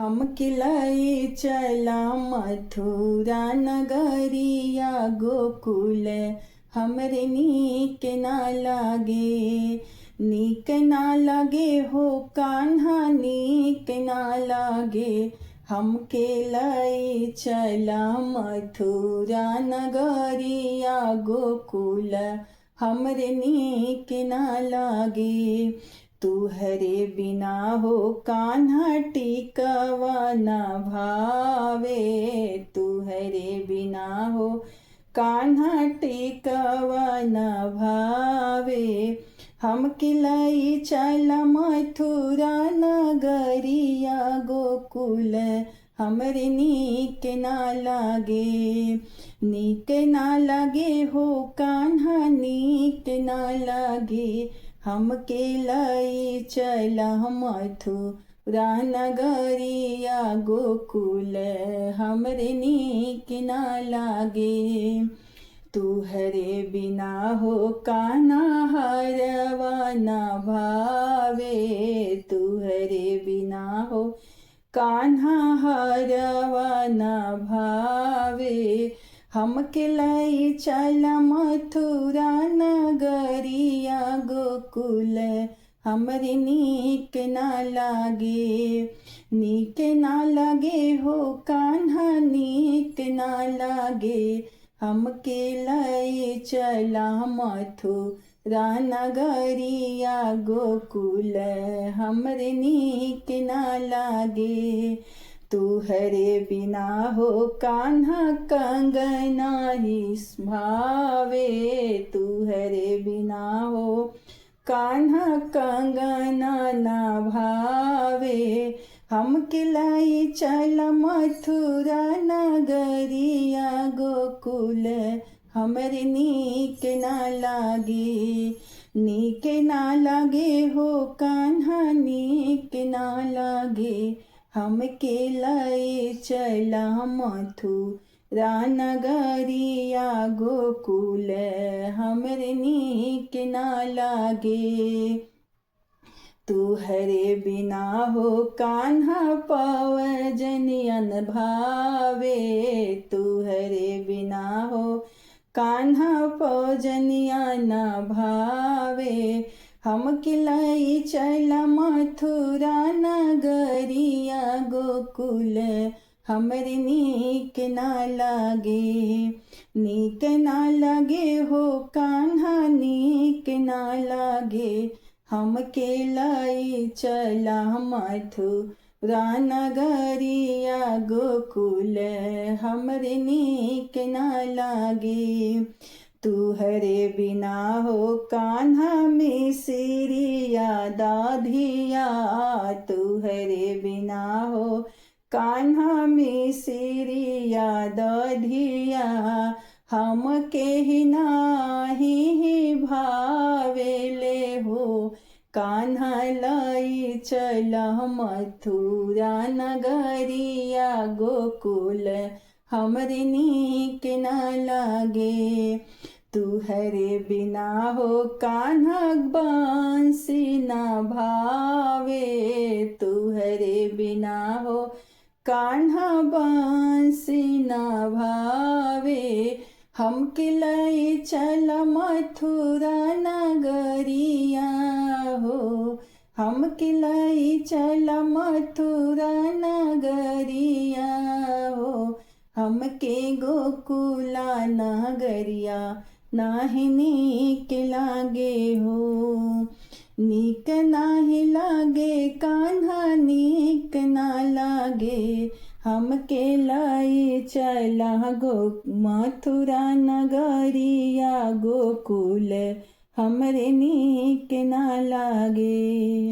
हम खिलाई चला मथुरा नगरिया गोकुल हमरे नीक ना लागे। नीक ना लागे हो कान्हा नीक ना लागे। हम लाई चला मथुरा नगरिया गोकुल हमरे नीक ना लागे। तुहरे बिना हो कान्हा टिकवा न भावे। तुहरे बिना हो कान्हा टिकवा न भावे। हम किलाई चल मथुरा नगरिया गोकुल हमरे नीक ना लागे। नीक ना लागे हो कान्हा नीक ना लागे। हम लाई चला मथुरा नगरिया गोकुल हमरे नीक ना लागे। तुहरे बिना हो कान्हा हरवा न भावे। तुहरे बिना हो कान्हा हरवा न भावे। हम लाई चला मथुरा नगरिया गोकुल हमरे नीक ना लागे। नीक ना लागे हो कान्हा नीक ना लागे। हम लाई चला मथुरा नगरिया गोकुल हमरे नीक ना लागे। तुहरे बिना हो कान्हा कंगना ही भावे। तुहरे बिना हो कान्हा कंगना ना भावे। हम लाई चला मथुरा नगरिया गोकुल हमरे नीक ना लागे। नीक ना लागे हो कान्हा नीक ना लागे। हम लाई चला मथुरा नगरिया गोकुल हमरे नीक ना लागे। तुहरे बिना हो कान्हा पवजनियन भावे। तुहरे बिना हो कान्हा पवजनियन भावे। हम लाई चला मथुरा नगरिया गोकुल हमरे नीक ना लागे। नीक ना लागे हो कान्हा नीक ना लागे। हम लाई चला मथुरा नगरिया गोकुल हमरे नीक ना लागे। तुहरे बिना हो कान्हा मिसरिया दाधिया। तुहरे बिना हो कान्हा मिसरिया दाधिया। हम ही नाही भावेले हो कान्हा लाई चला मथुरा नगरिया गोकुल हमरे नीक ना लागे। तुहरे बिना हो कान्हा बांसी ना भावे। तुहरे बिना हो कान्हा बांसी ना भावे। हम लाई चला मथुरा नगरिया हो। हम लाई चला मथुरा नगरिया हो। हमके गोकुला नगरिया नाही नीक लागे हो। नीक नाही लागे कान्हा नीक ना लागे। हमके लाई चला मथुरा नगरिया गोकुल हमरे नीक ना लागे।